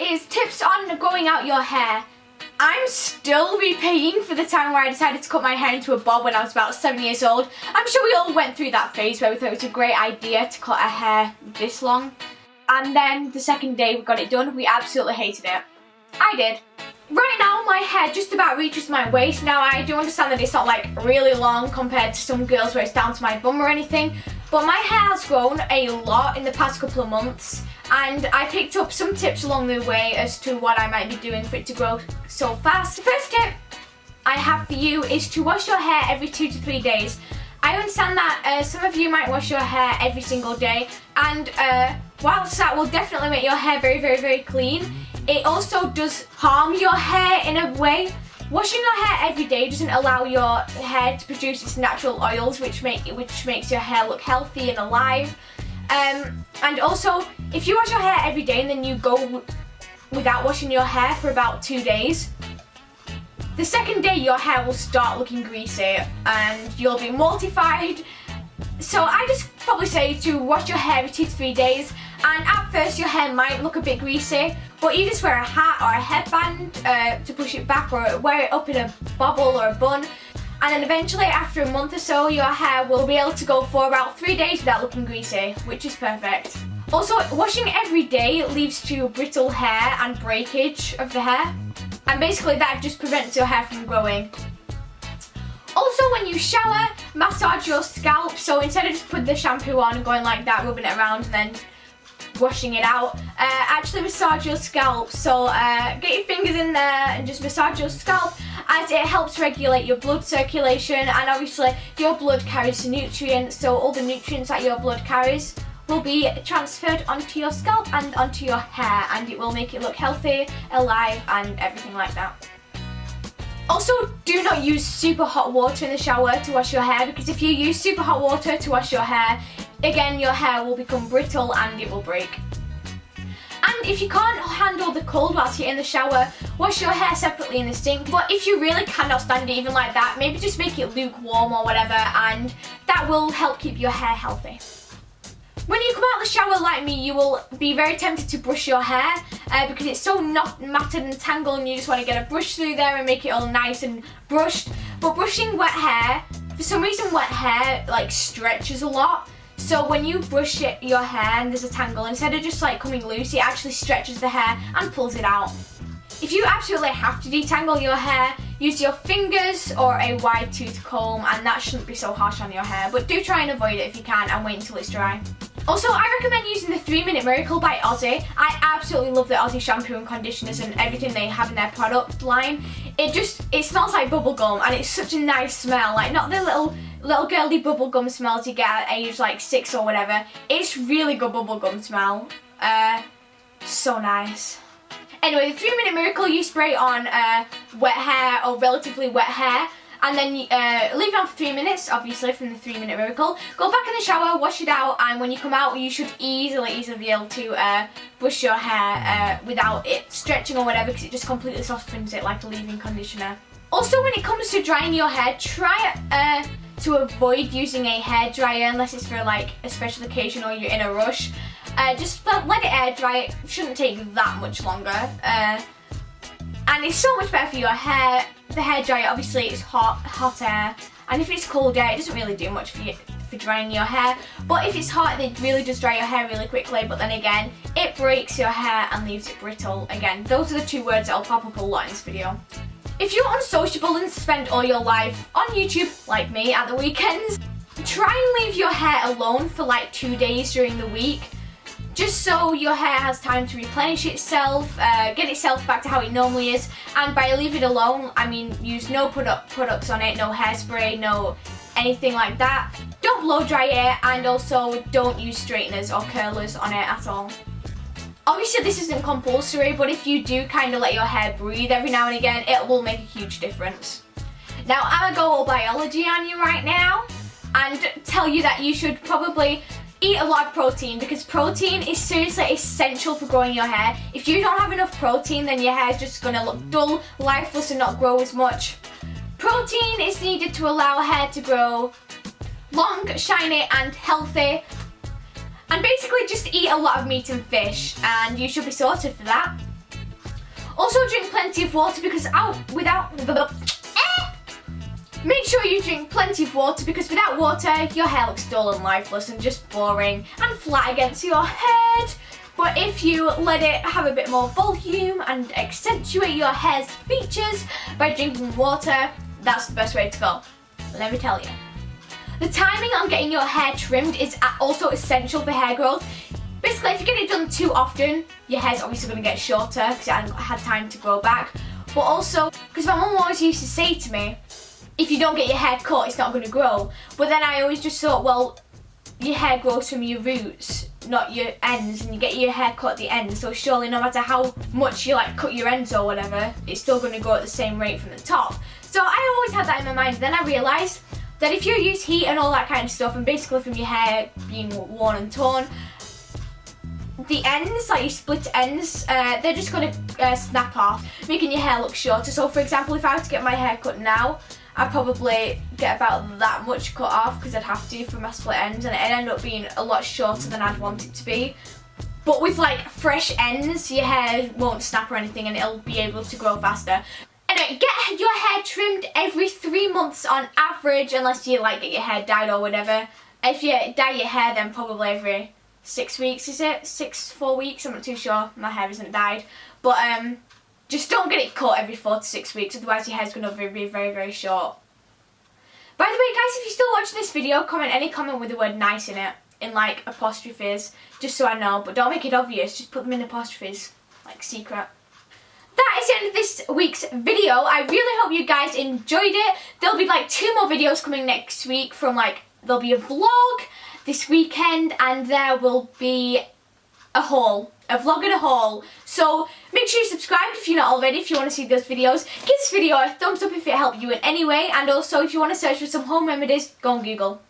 is tips on growing out your hair. I'm still repaying for the time where I decided to cut my hair into a bob when I was about 7 years old. I'm sure we all went through that phase where we thought it was a great idea to cut our hair this long. And then the second day we got it done, we absolutely hated it. I did. Right now my hair just about reaches my waist. Now I do understand that it's not like really long compared to some girls where it's down to my bum or anything, but my hair has grown a lot in the past couple of months, and I picked up some tips along the way as to what I might be doing for it to grow so fast. The first tip I have for you is to wash your hair every 2 to 3 days. I understand that some of you might wash your hair every single day, and whilst that will definitely make your hair very, very, very clean, it also does harm your hair in a way. Washing your hair every day doesn't allow your hair to produce its natural oils, which makes your hair look healthy and alive. And also, if you wash your hair every day and then you go without washing your hair for about 2 days, the second day your hair will start looking greasy and you'll be mortified. So I just probably say to wash your hair every 2 to 3 days, and at first your hair might look a bit greasy, but you just wear a hat or a headband to push it back, or wear it up in a bobble or a bun, and then eventually after a month or so your hair will be able to go for about 3 days without looking greasy, which is perfect. Also, washing every day leads to brittle hair and breakage of the hair, and basically that just prevents your hair from growing. Also, when you shower, massage your scalp. So instead of just putting the shampoo on and going like that, rubbing it around and then washing it out, actually massage your scalp. So get your fingers in there and just massage your scalp, as it helps regulate your blood circulation, and obviously your blood carries nutrients, so all the nutrients that your blood carries will be transferred onto your scalp and onto your hair, and it will make it look healthy, alive, and everything like that. Also, do not use super hot water in the shower to wash your hair, because if you use super hot water to wash your hair, again your hair will become brittle and it will break. And if you can't handle the cold whilst you're in the shower, wash your hair separately in the sink. But if you really cannot stand it even like that, maybe just make it lukewarm or whatever, and that will help keep your hair healthy. When you come out of the shower like me, you will be very tempted to brush your hair because it's so not matted and tangled, and you just want to get a brush through there and make it all nice and brushed. But brushing wet hair, for some reason wet hair like stretches a lot. So when you brush your hair and there's a tangle, instead of just like coming loose, it actually stretches the hair and pulls it out. If you absolutely have to detangle your hair, use your fingers or a wide tooth comb, and that shouldn't be so harsh on your hair. But do try and avoid it if you can, and wait until it's dry. Also, I recommend using the 3-Minute Miracle by Aussie. I absolutely love the Aussie shampoo and conditioners and everything they have in their product line. It smells like bubblegum, and it's such a nice smell. Like, not the little girly bubblegum smells you get at age like 6 or whatever. It's really good bubblegum smell. So nice. Anyway, the 3-Minute Miracle, you spray on wet hair or relatively wet hair, and then leave it on for 3 minutes, obviously, from the 3-Minute Miracle. Go back in the shower, wash it out, and when you come out, you should easily be able to brush your hair without it stretching or whatever, because it just completely softens it like a leave-in conditioner. Also, when it comes to drying your hair, try to avoid using a hairdryer unless it's for like a special occasion or you're in a rush. Just let it air dry. It shouldn't take that much longer. And it's so much better for your hair. The hairdryer, obviously, is hot air, and if it's cold air, it doesn't really do much for drying your hair. But if it's hot, it really does dry your hair really quickly, but then again, it breaks your hair and leaves it brittle. Again, those are the 2 words that will pop up a lot in this video. If you're unsociable and spend all your life on YouTube, like me, at the weekends, try and leave your hair alone for like 2 days during the week, just so your hair has time to replenish itself, get itself back to how it normally is. And by leave it alone, I mean use no products on it, no hairspray, no anything like that. Don't blow dry it, and also don't use straighteners or curlers on it at all. Obviously this isn't compulsory, but if you do kind of let your hair breathe every now and again, it will make a huge difference. Now, I'm gonna go all biology on you right now and tell you that you should probably eat a lot of protein, because protein is seriously essential for growing your hair. If you don't have enough protein, then your hair is just going to look dull, lifeless, and not grow as much. Protein is needed to allow hair to grow long, shiny, and healthy. And basically just eat a lot of meat and fish, and you should be sorted for that. Also drink plenty of water because make sure you drink plenty of water because without water your hair looks dull and lifeless and just boring and flat against your head. But if you let it have a bit more volume and accentuate your hair's features by drinking water, that's the best way to go. Let me tell you. The timing on getting your hair trimmed is also essential for hair growth. Basically, if you get it done too often, your hair's obviously going to get shorter because it hasn't had time to grow back. But also, because my mum always used to say to me, if you don't get your hair cut, it's not going to grow. But then I always just thought, well, your hair grows from your roots, not your ends, and you get your hair cut at the ends. So surely no matter how much you like cut your ends or whatever, it's still going to grow at the same rate from the top. So I always had that in my mind. Then I realised that if you use heat and all that kind of stuff, and basically from your hair being worn and torn, the ends, like your split ends, they're just going to snap off, making your hair look shorter. So for example, if I were to get my hair cut now, I'd probably get about that much cut off because I'd have to for my split ends, and it'd end up being a lot shorter than I'd want it to be. But with like fresh ends, your hair won't snap or anything and it'll be able to grow faster. Anyway, get your hair trimmed every 3 months on average, unless you like get your hair dyed or whatever. If you dye your hair, then probably every 6 weeks, is it? 4 weeks? I'm not too sure. My hair isn't dyed. But just don't get it cut every 4 to 6 weeks, otherwise your hair's going to be very, very short. By the way, guys, if you're still watching this video, comment any comment with the word nice in it, in like apostrophes, just so I know. But don't make it obvious, just put them in apostrophes, like secret. That is the end of this week's video. I really hope you guys enjoyed it. There'll be like 2 more videos coming next week from like, there'll be a vlog this weekend and there will be a haul. A vlog and a haul. So make sure you subscribe if you're not already, if you want to see those videos. Give this video a thumbs up if it helped you in any way, and also if you want to search for some home remedies, go on Google.